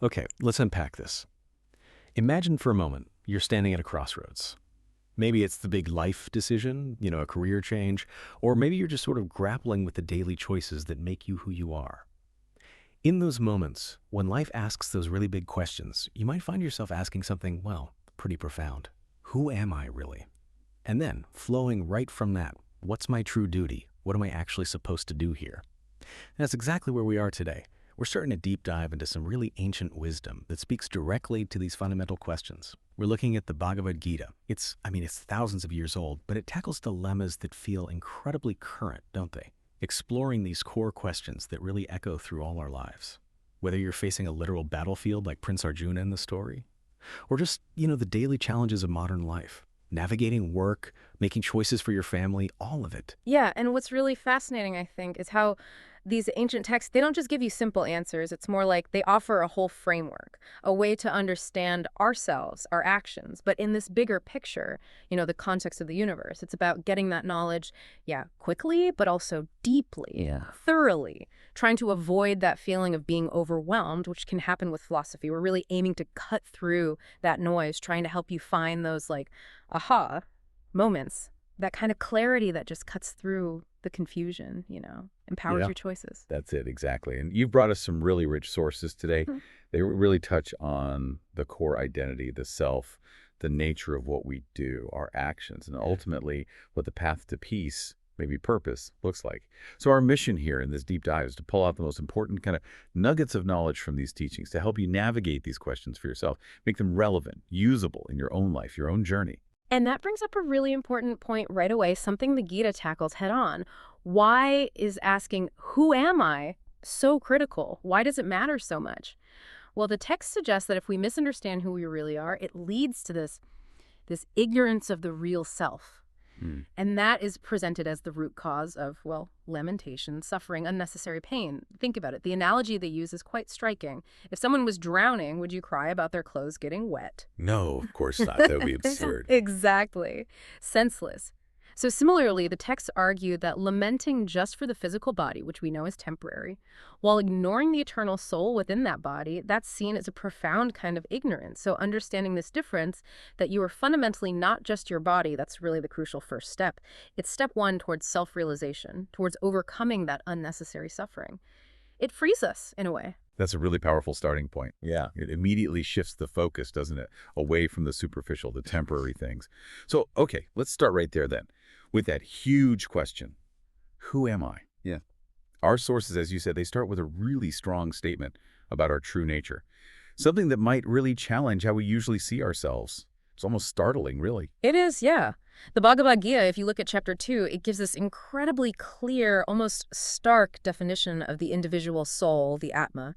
Okay, let's unpack this. Imagine for a moment you're standing at a crossroads. Maybe it's the big life decision, a career change, or maybe you're just sort of grappling with the daily choices that make you who you are. In those moments, when life asks those really big questions, you might find yourself asking something, well, pretty profound. Who am I really? And then, flowing right from that, what's my true duty? What am I actually supposed to do here? And that's exactly where we are today. We're starting to deep dive into some really ancient wisdom that speaks directly to these fundamental questions. We're looking at the Bhagavad Gita. It's thousands of years old, but it tackles dilemmas that feel incredibly current, don't they? Exploring these core questions that really echo through all our lives. Whether you're facing a literal battlefield like Prince Arjuna in the story, or just, the daily challenges of modern life. Navigating work, making choices for your family, all of it. Yeah, and what's really fascinating, I think, is how these ancient texts, they don't just give you simple answers. It's more like they offer a whole framework, a way to understand ourselves, our actions. But in this bigger picture, the context of the universe, it's about getting that knowledge, yeah, quickly, but also deeply, Yeah. thoroughly, trying to avoid that feeling of being overwhelmed, which can happen with philosophy. We're really aiming to cut through that noise, trying to help you find those like aha moments, that kind of clarity that just cuts through the confusion, empowers Yeah, your choices. that's it, exactly. And you've brought us some really rich sources today. Hmm. They really touch on the core identity, the self, the nature of what we do, our actions, and ultimately what the path to peace, maybe purpose, looks like. So our mission here in this deep dive is to pull out the most important kind of nuggets of knowledge from these teachings to help you navigate these questions for yourself, make them relevant, usable in your own life, your own journey. And that brings up a really important point right away, something the Gita tackles head on. Why is asking, who am I, so critical? Why does it matter so much? Well, the text suggests that if we misunderstand who we really are, it leads to this ignorance of the real self. Hmm. And that is presented as the root cause of, well, lamentation, suffering, unnecessary pain. Think about it. The analogy they use is quite striking. If someone was drowning, would you cry about their clothes getting wet? No, of course not. That would be absurd. Exactly. Senseless. So similarly, the texts argue that lamenting just for the physical body, which we know is temporary, while ignoring the eternal soul within that body, that's seen as a profound kind of ignorance. So understanding this difference, that you are fundamentally not just your body, that's really the crucial first step. It's step one towards self-realization, towards overcoming that unnecessary suffering. It frees us, in a way. That's a really powerful starting point. Yeah, it immediately shifts the focus, doesn't it? Away from the superficial, the temporary things. So, okay, let's start right there then with that huge question. Who am I? Yeah. Our sources, as you said, they start with a really strong statement about our true nature. Something that might really challenge how we usually see ourselves. It's almost startling, really. It is, yeah. The Bhagavad Gita, if you look at chapter 2, it gives this incredibly clear, almost stark definition of the individual soul, the Atma.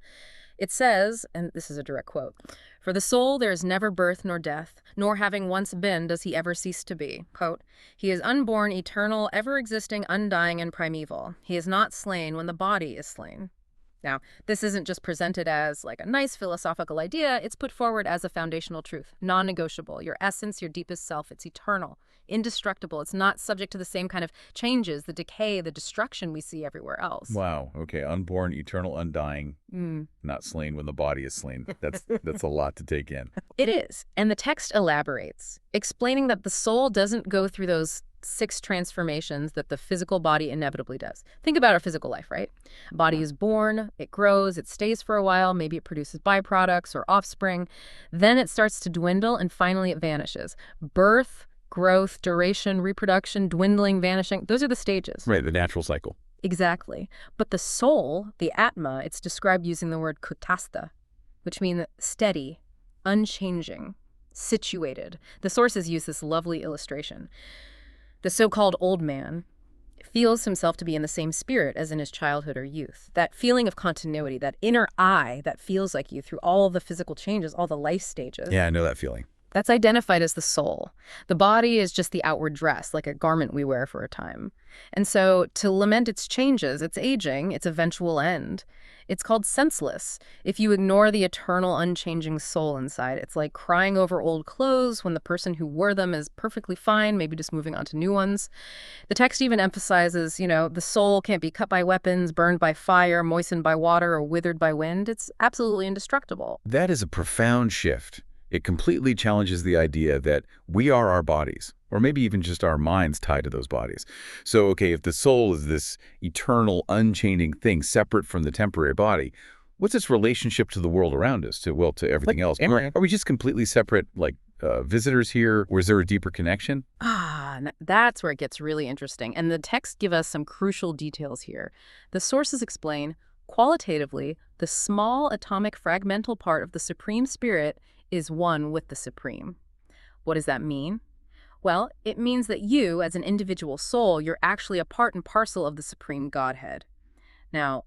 It says, and this is a direct quote, "For the soul there is never birth nor death, nor having once been does he ever cease to be." Quote, "He is unborn, eternal, ever-existing, undying, and primeval. He is not slain when the body is slain." Now, this isn't just presented as like a nice philosophical idea, it's put forward as a foundational truth, non-negotiable. Your essence, your deepest self, it's eternal, indestructible. It's not subject to the same kind of changes, the decay, the destruction we see everywhere else. Wow. Okay. Unborn, eternal, undying, not slain when the body is slain. That's a lot to take in. It is. And the text elaborates, explaining that the soul doesn't go through those 6 transformations that the physical body inevitably does. Think about our physical life, right? Body is born, it grows, it stays for a while, maybe it produces byproducts or offspring. Then it starts to dwindle and finally it vanishes. Birth, growth, duration, reproduction, dwindling, vanishing, those are the stages. Right. The natural cycle. Exactly. But the soul, the Atma, it's described using the word kutastha, which means steady, unchanging, situated. The sources use this lovely illustration. The so-called old man feels himself to be in the same spirit as in his childhood or youth. That feeling of continuity, that inner eye that feels like you through all the physical changes, all the life stages. Yeah, I know that feeling. That's identified as the soul. The body is just the outward dress, like a garment we wear for a time. And so to lament its changes, its aging, its eventual end, it's called senseless. If you ignore the eternal, unchanging soul inside, it's like crying over old clothes when the person who wore them is perfectly fine, maybe just moving on to new ones. The text even emphasizes, the soul can't be cut by weapons, burned by fire, moistened by water, or withered by wind. It's absolutely indestructible. That is a profound shift. It completely challenges the idea that we are our bodies, or maybe even just our minds tied to those bodies. So, okay, if the soul is this eternal, unchanging thing separate from the temporary body, what's its relationship to the world around us, to everything else? Are we just completely separate, like visitors here, or is there a deeper connection? That's where it gets really interesting. And the texts give us some crucial details here. The sources explain, qualitatively, the small atomic fragmental part of the Supreme Spirit is one with the Supreme. What does that mean? Well, it means that you, as an individual soul, you're actually a part and parcel of the Supreme Godhead. Now,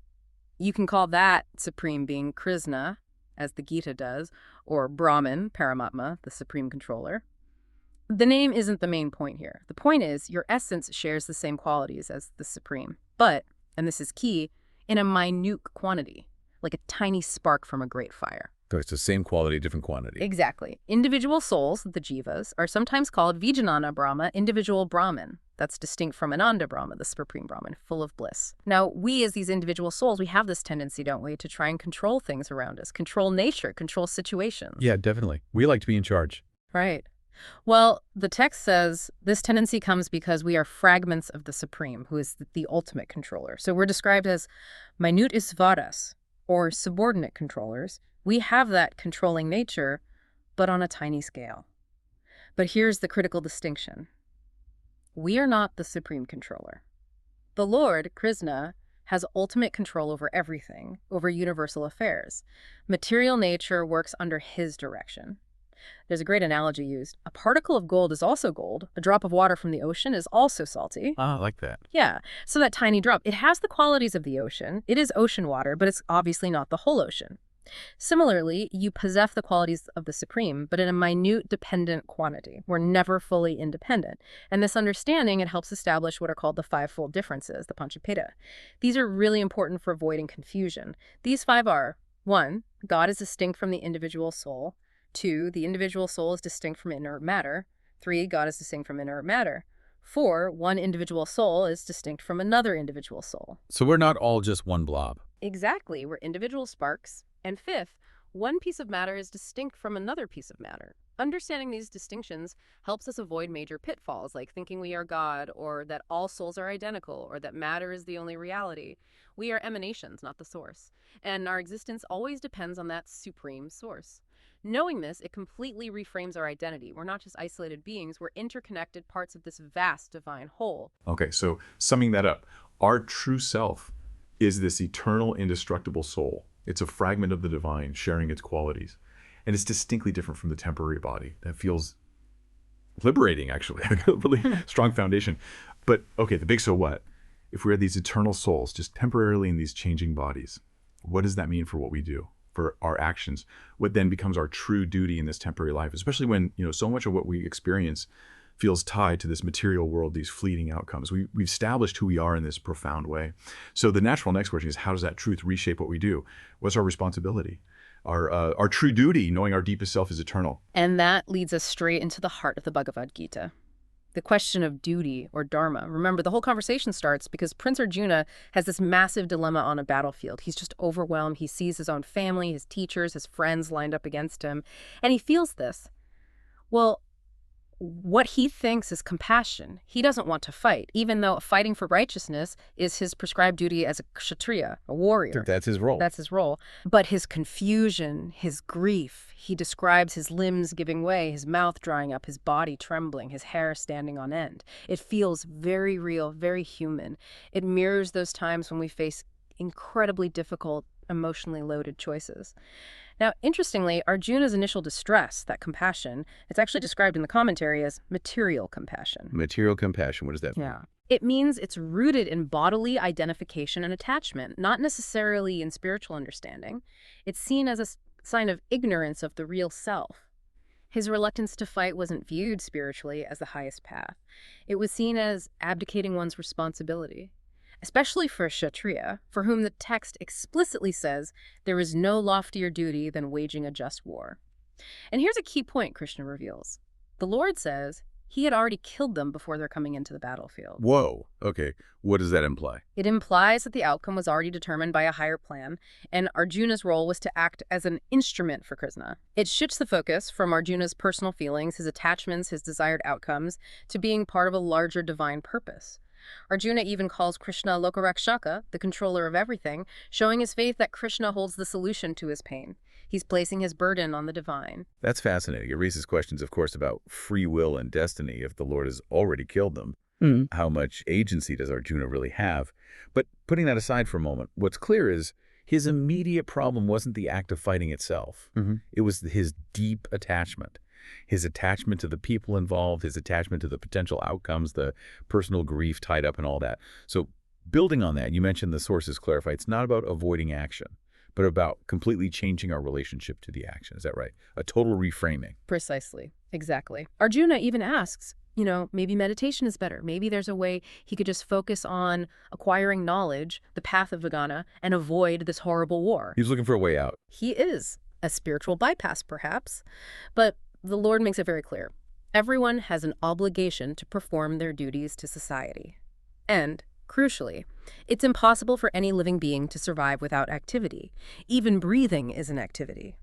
you can call that Supreme being Krishna, as the Gita does, or Brahman, Paramatma, the Supreme Controller. The name isn't the main point here. The point is, your essence shares the same qualities as the Supreme, but, and this is key, in a minute quantity, like a tiny spark from a great fire. So it's the same quality, different quantity. Exactly. Individual souls, the jivas, are sometimes called Vijnana Brahma, individual Brahman. That's distinct from Ananda Brahma, the Supreme Brahman, full of bliss. Now, we as these individual souls, we have this tendency, don't we, to try and control things around us, control nature, control situations. Yeah, definitely. We like to be in charge. Right. Well, the text says this tendency comes because we are fragments of the Supreme, who is the ultimate controller. So we're described as minute isvaras, or subordinate controllers. We have that controlling nature, but on a tiny scale. But here's the critical distinction. We are not the supreme controller. The Lord, Krishna, has ultimate control over everything, over universal affairs. Material nature works under his direction. There's a great analogy used. A particle of gold is also gold. A drop of water from the ocean is also salty. Ah, I like that. Yeah, so that tiny drop, it has the qualities of the ocean. It is ocean water, but it's obviously not the whole ocean. Similarly, you possess the qualities of the Supreme, but in a minute dependent quantity. We're never fully independent. And this understanding, it helps establish what are called the fivefold differences, the Panchapheda. These are really important for avoiding confusion. These five are: 1, God is distinct from the individual soul. 2, the individual soul is distinct from inert matter. 3, God is distinct from inert matter. 4, one individual soul is distinct from another individual soul. So we're not all just one blob. Exactly, we're individual sparks. And 5th, one piece of matter is distinct from another piece of matter. Understanding these distinctions helps us avoid major pitfalls, like thinking we are God, or that all souls are identical, or that matter is the only reality. We are emanations, not the source. And our existence always depends on that supreme source. Knowing this, it completely reframes our identity. We're not just isolated beings, we're interconnected parts of this vast divine whole. Okay, so summing that up, our true self is this eternal, indestructible soul. It's a fragment of the divine, sharing its qualities. And it's distinctly different from the temporary body. That feels liberating, actually. A really strong foundation. But, okay, the big so what? If we are these eternal souls, just temporarily in these changing bodies, what does that mean for what we do, for our actions? What then becomes our true duty in this temporary life, especially when, so much of what we experience feels tied to this material world, these fleeting outcomes. We've established who we are in this profound way. So the natural next question is, how does that truth reshape what we do? What's our responsibility? Our true duty, knowing our deepest self is eternal. And that leads us straight into the heart of the Bhagavad Gita. The question of duty, or dharma. Remember, the whole conversation starts because Prince Arjuna has this massive dilemma on a battlefield. He's just overwhelmed. He sees his own family, his teachers, his friends lined up against him, and he feels this. Well, what he thinks is compassion. He doesn't want to fight, even though fighting for righteousness is his prescribed duty as a kshatriya, a warrior. That's his role. That's his role. But his confusion, his grief, he describes his limbs giving way, his mouth drying up, his body trembling, his hair standing on end. It feels very real, very human. It mirrors those times when we face incredibly difficult, emotionally loaded choices. Now, interestingly, Arjuna's initial distress, that compassion, it's actually described in the commentary as material compassion. Material compassion, what does that mean? Yeah. It means it's rooted in bodily identification and attachment, not necessarily in spiritual understanding. It's seen as a sign of ignorance of the real self. His reluctance to fight wasn't viewed spiritually as the highest path. It was seen as abdicating one's responsibility, especially for a Kshatriya, for whom the text explicitly says there is no loftier duty than waging a just war. And here's a key point Krishna reveals. The Lord says he had already killed them before they're coming into the battlefield. Whoa. Okay. What does that imply? It implies that the outcome was already determined by a higher plan, and Arjuna's role was to act as an instrument for Krishna. It shifts the focus from Arjuna's personal feelings, his attachments, his desired outcomes, to being part of a larger divine purpose. Arjuna even calls Krishna Lokarakshaka, the controller of everything, showing his faith that Krishna holds the solution to his pain. He's placing his burden on the divine. That's fascinating. It raises questions, of course, about free will and destiny. If the Lord has already killed them, how much agency does Arjuna really have? But putting that aside for a moment, what's clear is his immediate problem wasn't the act of fighting itself. It was his deep attachment. His attachment to the people involved, his attachment to the potential outcomes, the personal grief tied up in all that. So building on that, you mentioned the sources clarify it's not about avoiding action, but about completely changing our relationship to the action. Is that right? A total reframing. Precisely. Exactly. Arjuna even asks, maybe meditation is better. Maybe there's a way he could just focus on acquiring knowledge, the path of Vagana, and avoid this horrible war. He's looking for a way out. He is. A spiritual bypass, perhaps. But the Lord makes it very clear. Everyone has an obligation to perform their duties to society. And, crucially, it's impossible for any living being to survive without activity. Even breathing is an activity.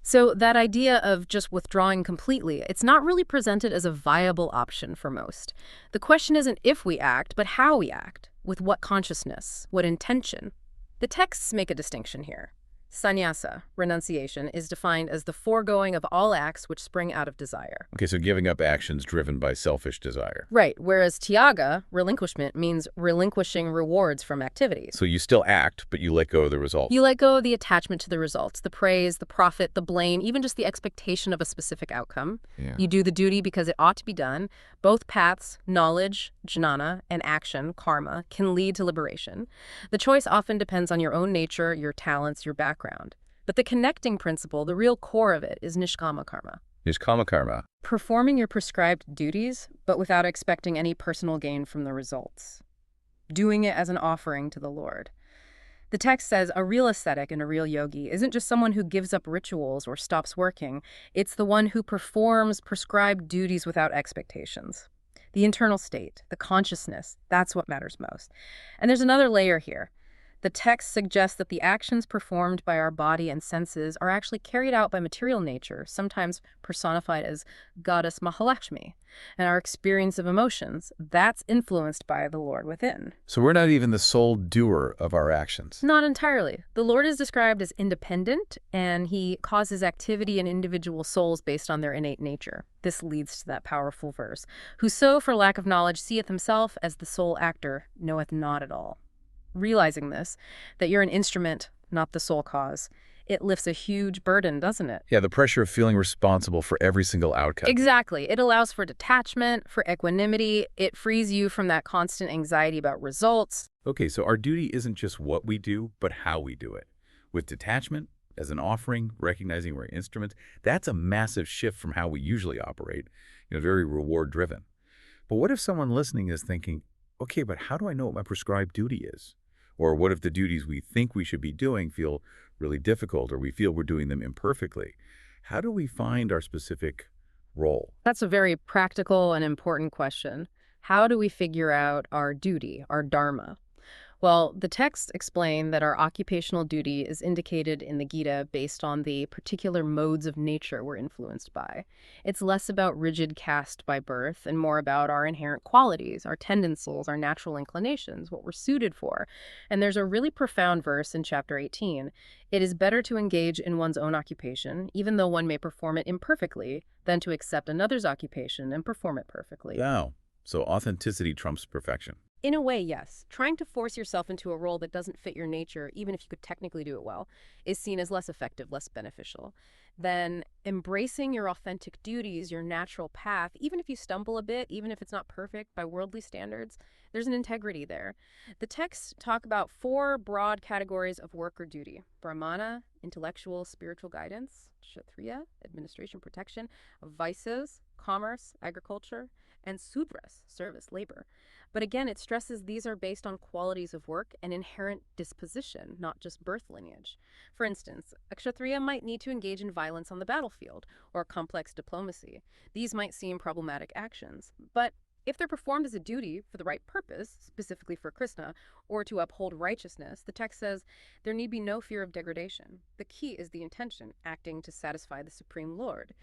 So that idea of just withdrawing completely, it's not really presented as a viable option for most. The question isn't if we act, but how we act. With what consciousness? What intention? The texts make a distinction here. Sannyasa, renunciation, is defined as the foregoing of all acts which spring out of desire. Okay, so giving up actions driven by selfish desire. Right, whereas tyaga, relinquishment, means relinquishing rewards from activities. So you still act, but you let go of the result. You let go of the attachment to the results, the praise, the profit, the blame, even just the expectation of a specific outcome. Yeah. You do the duty because it ought to be done. Both paths, knowledge, jnana, and action, karma, can lead to liberation. The choice often depends on your own nature, your talents, your background. But the connecting principle, the real core of it, is nishkama karma. Nishkama karma. Performing your prescribed duties, but without expecting any personal gain from the results. Doing it as an offering to the Lord. The text says a real ascetic and a real yogi isn't just someone who gives up rituals or stops working. It's the one who performs prescribed duties without expectations. The internal state, the consciousness, that's what matters most. And there's another layer here. The text suggests that the actions performed by our body and senses are actually carried out by material nature, sometimes personified as goddess Mahalakshmi. And our experience of emotions, that's influenced by the Lord within. So we're not even the sole doer of our actions. Not entirely. The Lord is described as independent, and he causes activity in individual souls based on their innate nature. This leads to that powerful verse. Whoso, for lack of knowledge, seeth himself as the sole actor, knoweth not at all. Realizing this, that you're an instrument, not the sole cause, it lifts a huge burden, doesn't it? Yeah, the pressure of feeling responsible for every single outcome. Exactly. It allows for detachment, for equanimity. It frees you from that constant anxiety about results. Okay, so our duty isn't just what we do, but how we do it. With detachment, as an offering, recognizing we're instruments, that's a massive shift from how we usually operate, very reward-driven. But what if someone listening is thinking, okay, but how do I know what my prescribed duty is? Or what if the duties we think we should be doing feel really difficult, or we feel we're doing them imperfectly? How do we find our specific role? That's a very practical and important question. How do we figure out our duty, our dharma? Well, the texts explain that our occupational duty is indicated in the Gita based on the particular modes of nature we're influenced by. It's less about rigid caste by birth and more about our inherent qualities, our tendencies, our natural inclinations, what we're suited for. And there's a really profound verse in chapter 18. It is better to engage in one's own occupation, even though one may perform it imperfectly, than to accept another's occupation and perform it perfectly. Wow. So authenticity trumps perfection. In a way, yes. Trying to force yourself into a role that doesn't fit your nature, even if you could technically do it well, is seen as less effective, less beneficial. Then embracing your authentic duties, your natural path, even if you stumble a bit, even if it's not perfect by worldly standards, there's an integrity there. The texts talk about 4 broad categories of work or duty: Brahmana, intellectual, spiritual guidance; Kshatriya, administration, protection; vices, commerce, agriculture; and Sudras, service, labor. But again, it stresses these are based on qualities of work and inherent disposition, not just birth lineage. For instance, a Kshatriya might need to engage in violence on the battlefield or complex diplomacy. These might seem problematic actions, but if they're performed as a duty for the right purpose, specifically for Krishna, or to uphold righteousness, the text says there need be no fear of degradation. The key is the intention, acting to satisfy the Supreme Lord.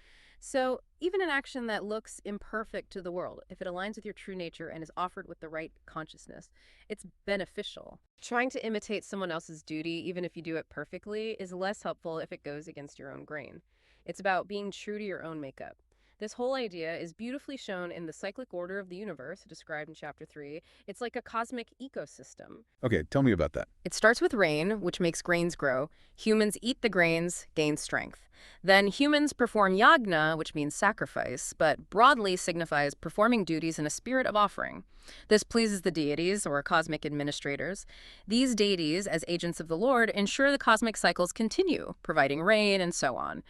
So even an action that looks imperfect to the world, if it aligns with your true nature and is offered with the right consciousness, it's beneficial. Trying to imitate someone else's duty, even if you do it perfectly, is less helpful if it goes against your own grain. It's about being true to your own makeup. This whole idea is beautifully shown in the cyclic order of the universe, described in Chapter 3. It's like a cosmic ecosystem. Okay, tell me about that. It starts with rain, which makes grains grow. Humans eat the grains, gain strength. Then humans perform yagna, which means sacrifice, but broadly signifies performing duties in a spirit of offering. This pleases the deities, or cosmic administrators. These deities, as agents of the Lord, ensure the cosmic cycles continue, providing rain and so on.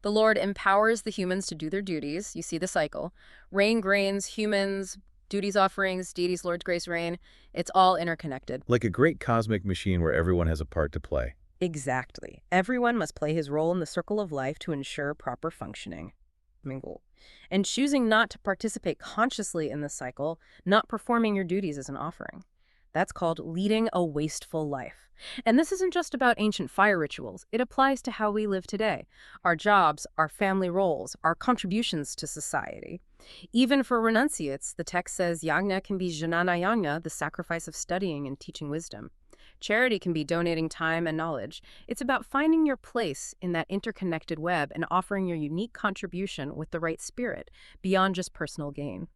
The Lord empowers the humans to do their duties. You see the cycle. Rain, grains, humans, duties, offerings, deities, Lord's grace, rain. It's all interconnected. Like a great cosmic machine where everyone has a part to play. Exactly. Everyone must play his role in the circle of life to ensure proper functioning. Mingle. And choosing not to participate consciously in the cycle, not performing your duties as an offering. That's called leading a wasteful life. And this isn't just about ancient fire rituals. It applies to how we live today. Our jobs, our family roles, our contributions to society. Even for renunciates, the text says yagna can be jnana yagna, the sacrifice of studying and teaching wisdom. Charity can be donating time and knowledge. It's about finding your place in that interconnected web and offering your unique contribution with the right spirit, beyond just personal gain.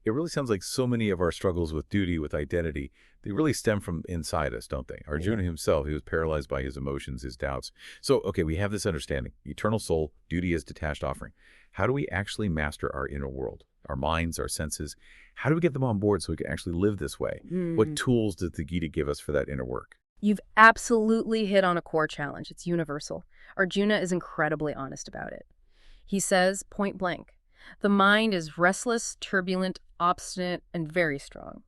It really sounds like so many of our struggles with duty, with identity, they really stem from inside us, don't they? Arjuna himself, he was paralyzed by his emotions, his doubts. So, okay, we have this understanding. Eternal soul, duty is detached offering. How do we actually master our inner world, our minds, our senses? How do we get them on board so we can actually live this way? What tools does the Gita give us for that inner work? You've absolutely hit on a core challenge. It's universal. Arjuna is incredibly honest about it. He says, point blank, the mind is restless, turbulent, obstinate, and very strong.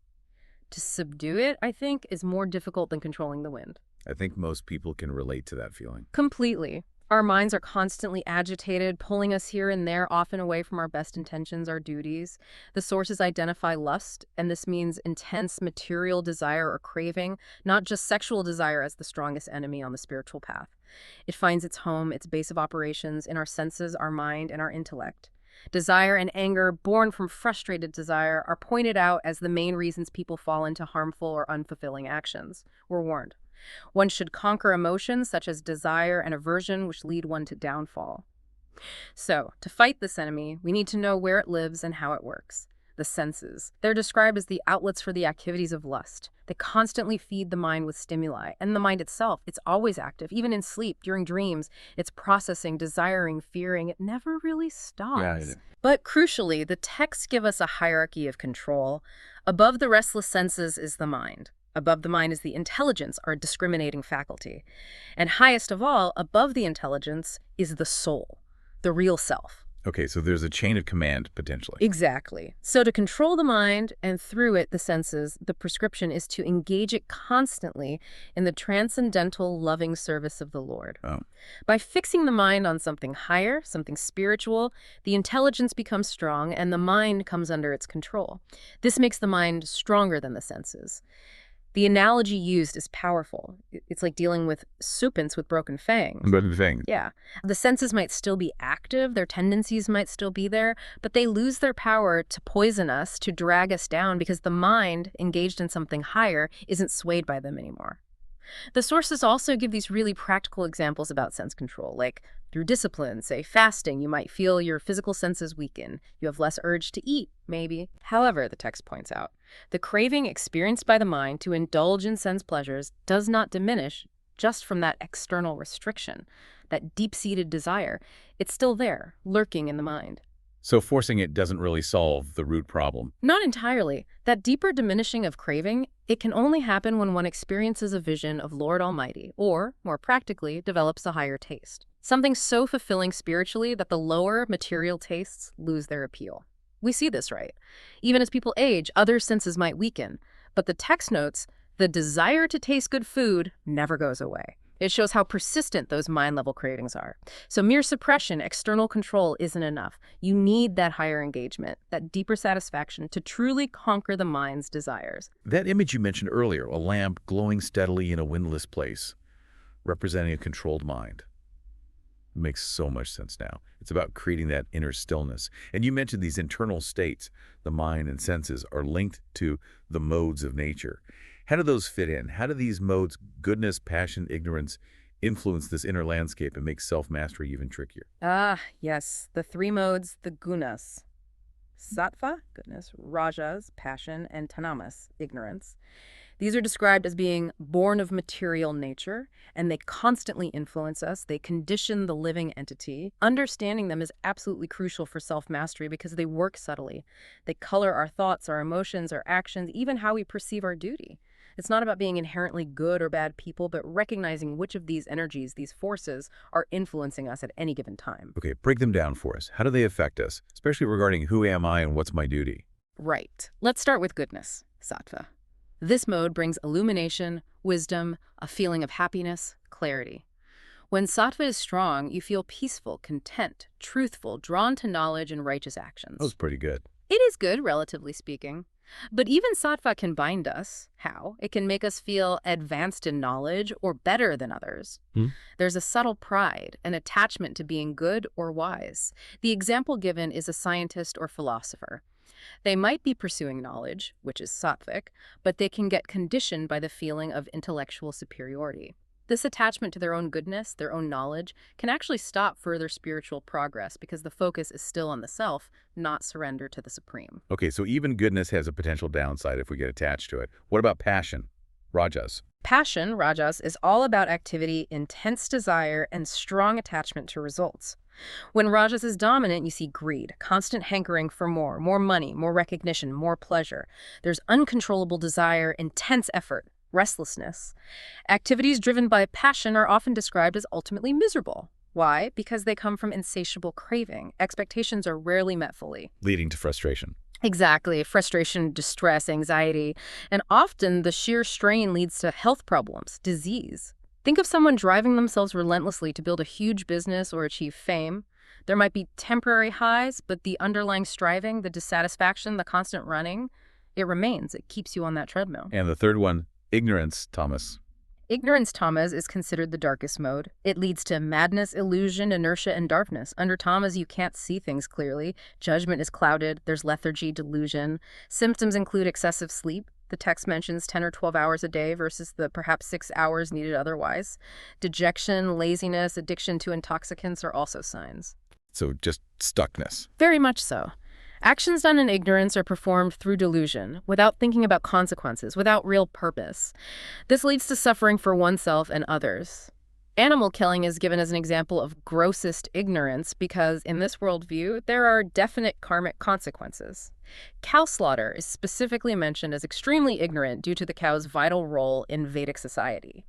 To subdue it, I think, is more difficult than controlling the wind. I think most people can relate to that feeling. Completely. Our minds are constantly agitated, pulling us here and there, often away from our best intentions, our duties. The sources identify lust, and this means intense material desire or craving, not just sexual desire as the strongest enemy on the spiritual path. It finds its home, its base of operations, in our senses, our mind, and our intellect. Desire and anger, born from frustrated desire, are pointed out as the main reasons people fall into harmful or unfulfilling actions. We're warned. One should conquer emotions such as desire and aversion, which lead one to downfall. So, to fight this enemy, we need to know where it lives and how it works. The senses. They're described as the outlets for the activities of lust. They constantly feed the mind with stimuli. And the mind itself, it's always active. Even in sleep, during dreams, it's processing, desiring, fearing. It never really stops. Yeah. But crucially, the texts give us a hierarchy of control. Above the restless senses is the mind. Above the mind is the intelligence, our discriminating faculty. And highest of all, above the intelligence, is the soul, the real self. Okay, so there's a chain of command, potentially. Exactly. So to control the mind and through it the senses, the prescription is to engage it constantly in the transcendental loving service of the Lord. Oh. By fixing the mind on something higher, something spiritual, the intelligence becomes strong and the mind comes under its control. This makes the mind stronger than the senses. The analogy used is powerful. It's like dealing with serpents with broken fangs. Yeah. The senses might still be active, their tendencies might still be there, but they lose their power to poison us, to drag us down, because the mind, engaged in something higher, isn't swayed by them anymore. The sources also give these really practical examples about sense control, like through discipline, say fasting, you might feel your physical senses weaken. You have less urge to eat, maybe. However, the text points out, the craving experienced by the mind to indulge in sense pleasures does not diminish just from that external restriction, that deep-seated desire. It's still there, lurking in the mind. So forcing it doesn't really solve the root problem. Not entirely. That deeper diminishing of craving, it can only happen when one experiences a vision of Lord Almighty, or, more practically, develops a higher taste. Something so fulfilling spiritually that the lower material tastes lose their appeal. We see this, right? Even as people age, other senses might weaken. But the text notes, the desire to taste good food never goes away. It shows how persistent those mind-level cravings are. So mere suppression, external control isn't enough. You need that higher engagement, that deeper satisfaction to truly conquer the mind's desires. That image you mentioned earlier, a lamp glowing steadily in a windless place, representing a controlled mind, makes so much sense now. It's about creating that inner stillness. And you mentioned these internal states, the mind and senses, are linked to the modes of nature. How do those fit in? How do these modes, goodness, passion, ignorance, influence this inner landscape and make self-mastery even trickier? Ah, yes, the three modes, the gunas. Sattva, goodness, rajas, passion, and tamanas, ignorance. These are described as being born of material nature, and they constantly influence us. They condition the living entity. Understanding them is absolutely crucial for self-mastery because they work subtly. They color our thoughts, our emotions, our actions, even how we perceive our duty. It's not about being inherently good or bad people, but recognizing which of these energies, these forces, are influencing us at any given time. Okay, break them down for us. How do they affect us, especially regarding who am I and what's my duty? Right. Let's start with goodness, sattva. This mode brings illumination, wisdom, a feeling of happiness, clarity. When sattva is strong, you feel peaceful, content, truthful, drawn to knowledge and righteous actions. That was pretty good. It is good, relatively speaking. But even sattva can bind us. How? It can make us feel advanced in knowledge or better than others. There's a subtle pride, an attachment to being good or wise. The example given is a scientist or philosopher. They might be pursuing knowledge, which is sattvic, but they can get conditioned by the feeling of intellectual superiority. This attachment to their own goodness, their own knowledge, can actually stop further spiritual progress because the focus is still on the self, not surrender to the supreme. Okay, so even goodness has a potential downside if we get attached to it. What about passion? Rajas. Passion, rajas, is all about activity, intense desire, and strong attachment to results. When rajas is dominant, you see greed, constant hankering for more money, more recognition, more pleasure. There's uncontrollable desire, intense effort, restlessness. Activities driven by passion are often described as ultimately miserable. Why? Because they come from insatiable craving. Expectations are rarely met fully. Leading to frustration. Exactly. Frustration, distress, anxiety, and often the sheer strain leads to health problems, disease. Think of someone driving themselves relentlessly to build a huge business or achieve fame. There might be temporary highs, but the underlying striving, the dissatisfaction, the constant running, it remains. It keeps you on that treadmill. And the third one, ignorance, Thomas. Ignorance, tamas, is considered the darkest mode. It leads to madness, illusion, inertia, and darkness. Under tamas, you can't see things clearly. Judgment is clouded. There's lethargy, delusion. Symptoms include excessive sleep. The text mentions 10 or 12 hours a day versus the perhaps 6 hours needed otherwise. Dejection, laziness, addiction to intoxicants are also signs. So just stuckness. Very much so. Actions done in ignorance are performed through delusion, without thinking about consequences, without real purpose. This leads to suffering for oneself and others. Animal killing is given as an example of grossest ignorance because, in this worldview, there are definite karmic consequences. Cow slaughter is specifically mentioned as extremely ignorant due to the cow's vital role in Vedic society.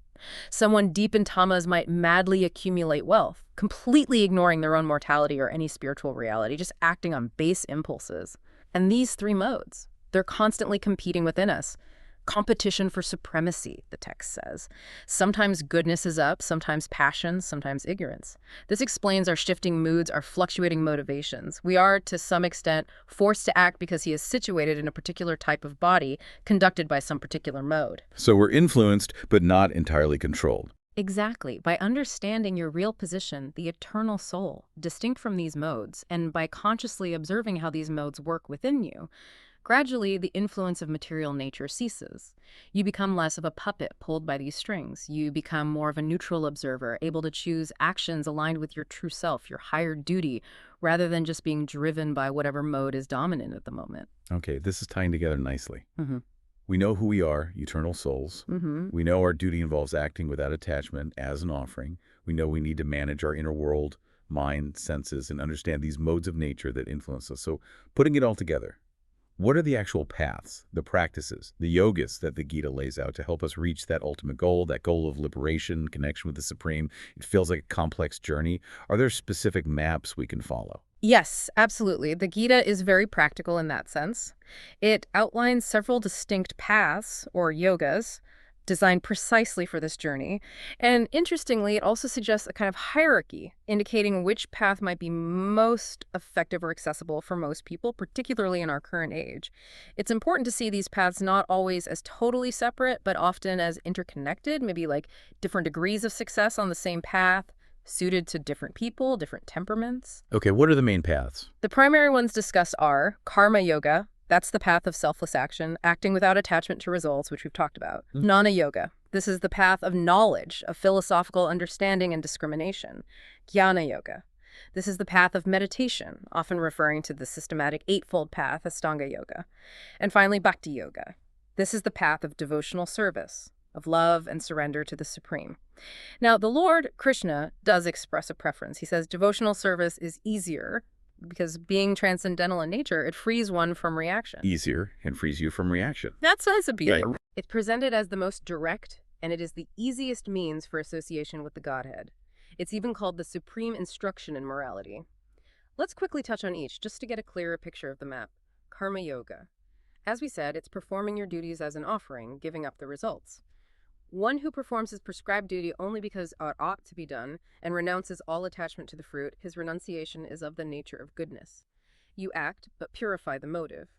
Someone deep in tamas might madly accumulate wealth, completely ignoring their own mortality or any spiritual reality, just acting on base impulses. And these three modes, they're constantly competing within us. Competition for supremacy, the text says. Sometimes goodness is up, sometimes passion, sometimes ignorance. This explains our shifting moods, our fluctuating motivations. We are, to some extent, forced to act because he is situated in a particular type of body, conducted by some particular mode. So we're influenced, but not entirely controlled. Exactly. By understanding your real position, the eternal soul, distinct from these modes, and by consciously observing how these modes work within you, Gradually, the influence of material nature ceases. You become less of a puppet pulled by these strings. You become more of a neutral observer, able to choose actions aligned with your true self, your higher duty, rather than just being driven by whatever mode is dominant at the moment. Okay, this is tying together nicely. Mm-hmm. We know who we are, eternal souls. Mm-hmm. We know our duty involves acting without attachment as an offering. We know we need to manage our inner world, mind, senses, and understand these modes of nature that influence us. So putting it all together, what are the actual paths, the practices, the yogas that the Gita lays out to help us reach that ultimate goal, that goal of liberation, connection with the Supreme? It feels like a complex journey. Are there specific maps we can follow? Yes, absolutely. The Gita is very practical in that sense. It outlines several distinct paths, or yogas, designed precisely for this journey. And interestingly, it also suggests a kind of hierarchy, indicating which path might be most effective or accessible for most people, particularly in our current age. It's important to see these paths not always as totally separate, but often as interconnected, maybe like different degrees of success on the same path, suited to different people, different temperaments. Okay, what are the main paths? The primary ones discussed are karma yoga. That's the path of selfless action, acting without attachment to results, which we've talked about. Jnana yoga. This is the path of knowledge, of philosophical understanding and discrimination. Jnana yoga. This is the path of meditation, often referring to the systematic eightfold path, Astanga yoga. And finally, bhakti yoga. This is the path of devotional service, of love and surrender to the Supreme. Now, the Lord, Krishna, does express a preference. He says devotional service is easier because being transcendental in nature, it frees one from reaction. Easier and frees you from reaction. That says a bit. Right. It's presented as the most direct, and it is the easiest means for association with the Godhead. It's even called the supreme instruction in morality. Let's quickly touch on each, just to get a clearer picture of the map. Karma yoga. As we said, it's performing your duties as an offering, giving up the results. One who performs his prescribed duty only because it ought to be done and renounces all attachment to the fruit, his renunciation is of the nature of goodness. You act, but purify the motive.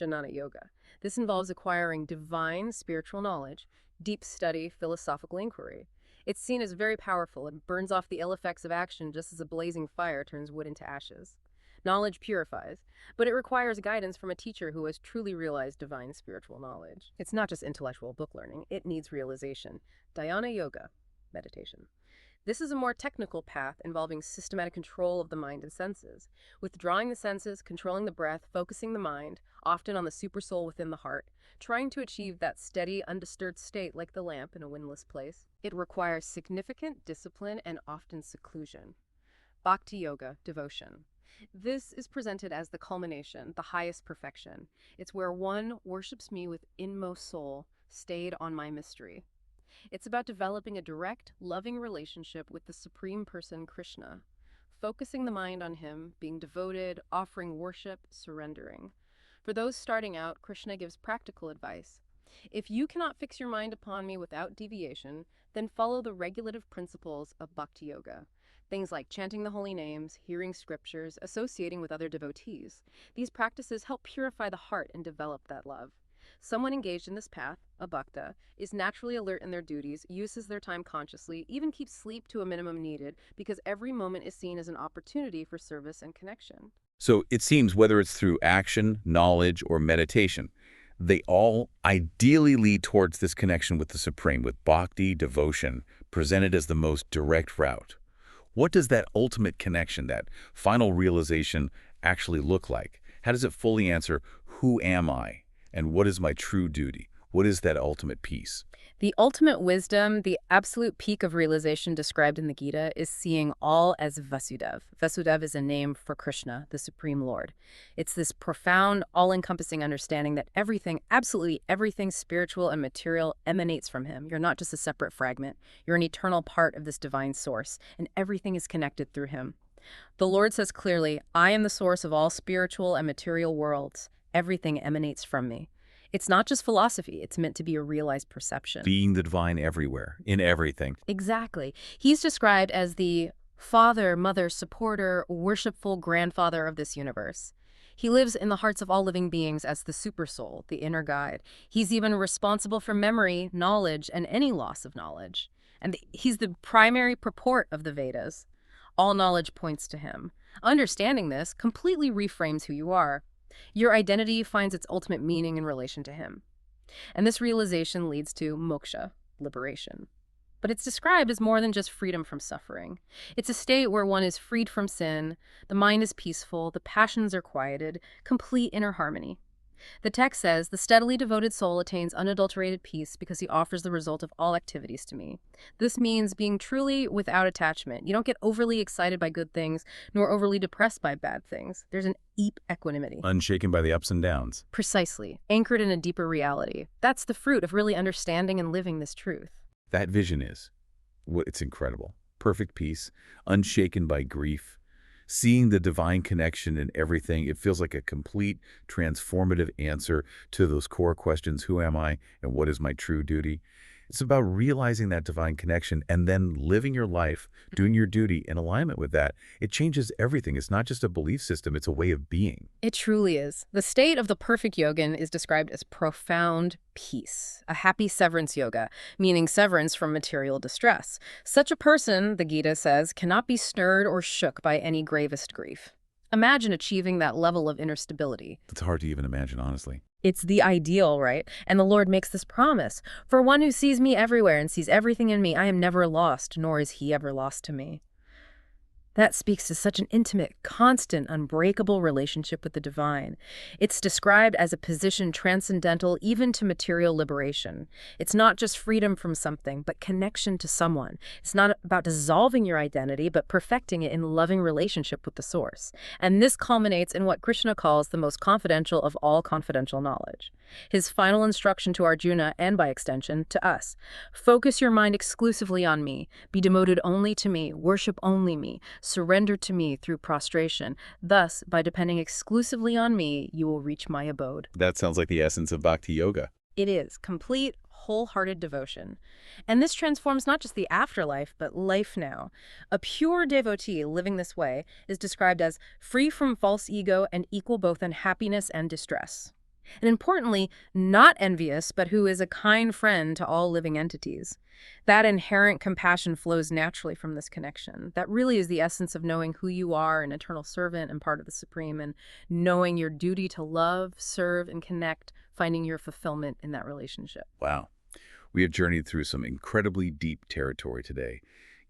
Jnana yoga. This involves acquiring divine spiritual knowledge, deep study, philosophical inquiry. It's seen as very powerful and burns off the ill effects of action just as a blazing fire turns wood into ashes. Knowledge purifies, but it requires guidance from a teacher who has truly realized divine spiritual knowledge. It's not just intellectual book learning, it needs realization. Dhyana yoga, meditation. This is a more technical path involving systematic control of the mind and senses. Withdrawing the senses, controlling the breath, focusing the mind, often on the supersoul within the heart, trying to achieve that steady, undisturbed state like the lamp in a windless place. It requires significant discipline and often seclusion. Bhakti yoga, devotion. This is presented as the culmination, the highest perfection. It's where one worships me with inmost soul, stayed on my mystery. It's about developing a direct, loving relationship with the Supreme Person, Krishna, focusing the mind on him, being devoted, offering worship, surrendering. For those starting out, Krishna gives practical advice. If you cannot fix your mind upon me without deviation, then follow the regulative principles of Bhakti Yoga. Things like chanting the holy names, hearing scriptures, associating with other devotees. These practices help purify the heart and develop that love. Someone engaged in this path, a bhakta, is naturally alert in their duties, uses their time consciously, even keeps sleep to a minimum needed, because every moment is seen as an opportunity for service and connection. So it seems whether it's through action, knowledge, or meditation, they all ideally lead towards this connection with the Supreme, with bhakti, devotion, presented as the most direct route. What does that ultimate connection, that final realization, actually look like? How does it fully answer, who am I? And what is my true duty? What is that ultimate peace? The ultimate wisdom, the absolute peak of realization described in the Gita, is seeing all as Vasudev. Vasudev is a name for Krishna, the Supreme Lord. It's this profound, all-encompassing understanding that everything, absolutely everything spiritual and material emanates from him. You're not just a separate fragment. You're an eternal part of this divine source, and everything is connected through him. The Lord says clearly, I am the source of all spiritual and material worlds. Everything emanates from me. It's not just philosophy, it's meant to be a realized perception. Being the divine everywhere, in everything. Exactly. He's described as the father, mother, supporter, worshipful grandfather of this universe. He lives in the hearts of all living beings as the supersoul, the inner guide. He's even responsible for memory, knowledge, and any loss of knowledge. And he's the primary purport of the Vedas. All knowledge points to him. Understanding this completely reframes who you are. Your identity finds its ultimate meaning in relation to him. And this realization leads to moksha, liberation. But it's described as more than just freedom from suffering. It's a state where one is freed from sin, the mind is peaceful, the passions are quieted, complete inner harmony. The text says, "The steadily devoted soul attains unadulterated peace because he offers the result of all activities to me." This means being truly without attachment. You don't get overly excited by good things, nor overly depressed by bad things. There's an deep equanimity. Unshaken by the ups and downs. Precisely. Anchored in a deeper reality. That's the fruit of really understanding and living this truth. That vision is, it's incredible. Perfect peace, unshaken by grief, seeing the divine connection in everything. It feels like a complete transformative answer to those core questions: who am I and what is my true duty? It's about realizing that divine connection and then living your life, doing your duty in alignment with that. It changes everything. It's not just a belief system, it's a way of being. It truly is. The state of the perfect yogin is described as profound peace, a happy severance yoga, meaning severance from material distress. Such a person, the Gita says, cannot be stirred or shook by any gravest grief. Imagine achieving that level of inner stability. It's hard to even imagine, honestly. It's the ideal, right? And the Lord makes this promise. "For one who sees me everywhere and sees everything in me, I am never lost, nor is he ever lost to me." That speaks to such an intimate, constant, unbreakable relationship with the divine. It's described as a position transcendental even to material liberation. It's not just freedom from something, but connection to someone. It's not about dissolving your identity, but perfecting it in loving relationship with the source. And this culminates in what Krishna calls the most confidential of all confidential knowledge. His final instruction to Arjuna, and by extension, to us: "Focus your mind exclusively on me, be devoted only to me, worship only me, surrender to me through prostration. Thus, by depending exclusively on me, you will reach my abode." That sounds like the essence of Bhakti Yoga. It is complete, wholehearted devotion. And this transforms not just the afterlife, but life now. A pure devotee living this way is described as free from false ego and equal both in happiness and distress. And importantly, not envious, but who is a kind friend to all living entities. That inherent compassion flows naturally from this connection. That really is the essence of knowing who you are, an eternal servant and part of the Supreme, and knowing your duty to love, serve, and connect, finding your fulfillment in that relationship. Wow. We have journeyed through some incredibly deep territory today,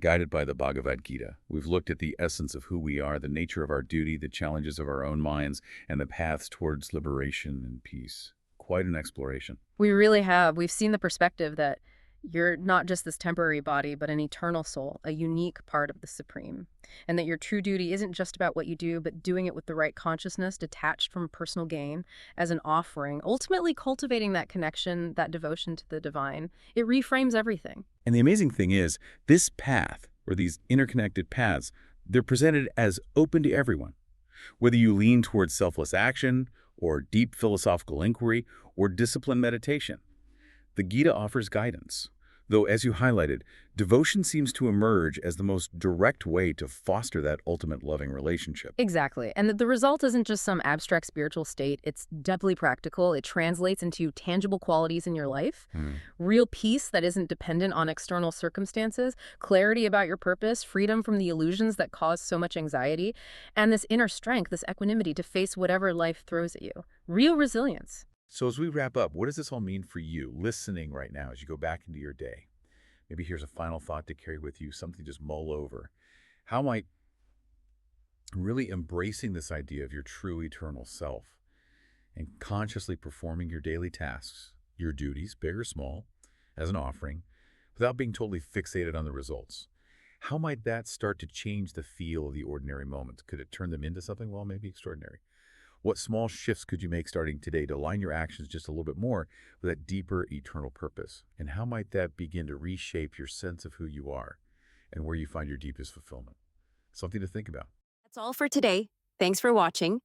guided by the Bhagavad Gita. We've looked at the essence of who we are, the nature of our duty, the challenges of our own minds, and the paths towards liberation and peace. Quite an exploration. We really have. We've seen the perspective that you're not just this temporary body, but an eternal soul, a unique part of the Supreme. And that your true duty isn't just about what you do, but doing it with the right consciousness, detached from personal gain, as an offering, ultimately cultivating that connection, that devotion to the divine. It reframes everything. And the amazing thing is, this path, or these interconnected paths, they're presented as open to everyone. Whether you lean towards selfless action, or deep philosophical inquiry, or disciplined meditation, the Gita offers guidance. Though, as you highlighted, devotion seems to emerge as the most direct way to foster that ultimate loving relationship. Exactly. And the result isn't just some abstract spiritual state. It's deeply practical. It translates into tangible qualities in your life. Real peace that isn't dependent on external circumstances, clarity about your purpose, freedom from the illusions that cause so much anxiety, and this inner strength, this equanimity to face whatever life throws at you. Real resilience. So as we wrap up, what does this all mean for you, listening right now as you go back into your day? Maybe here's a final thought to carry with you, something to just mull over. How might really embracing this idea of your true eternal self and consciously performing your daily tasks, your duties, big or small, as an offering, without being totally fixated on the results, how might that start to change the feel of the ordinary moments? Could it turn them into something, well, maybe extraordinary? What small shifts could you make starting today to align your actions just a little bit more with that deeper eternal purpose? And how might that begin to reshape your sense of who you are and where you find your deepest fulfillment? Something to think about. That's all for today. Thanks for watching.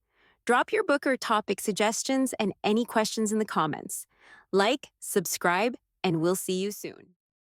Drop your book or topic suggestions and any questions in the comments. Like, subscribe, and we'll see you soon.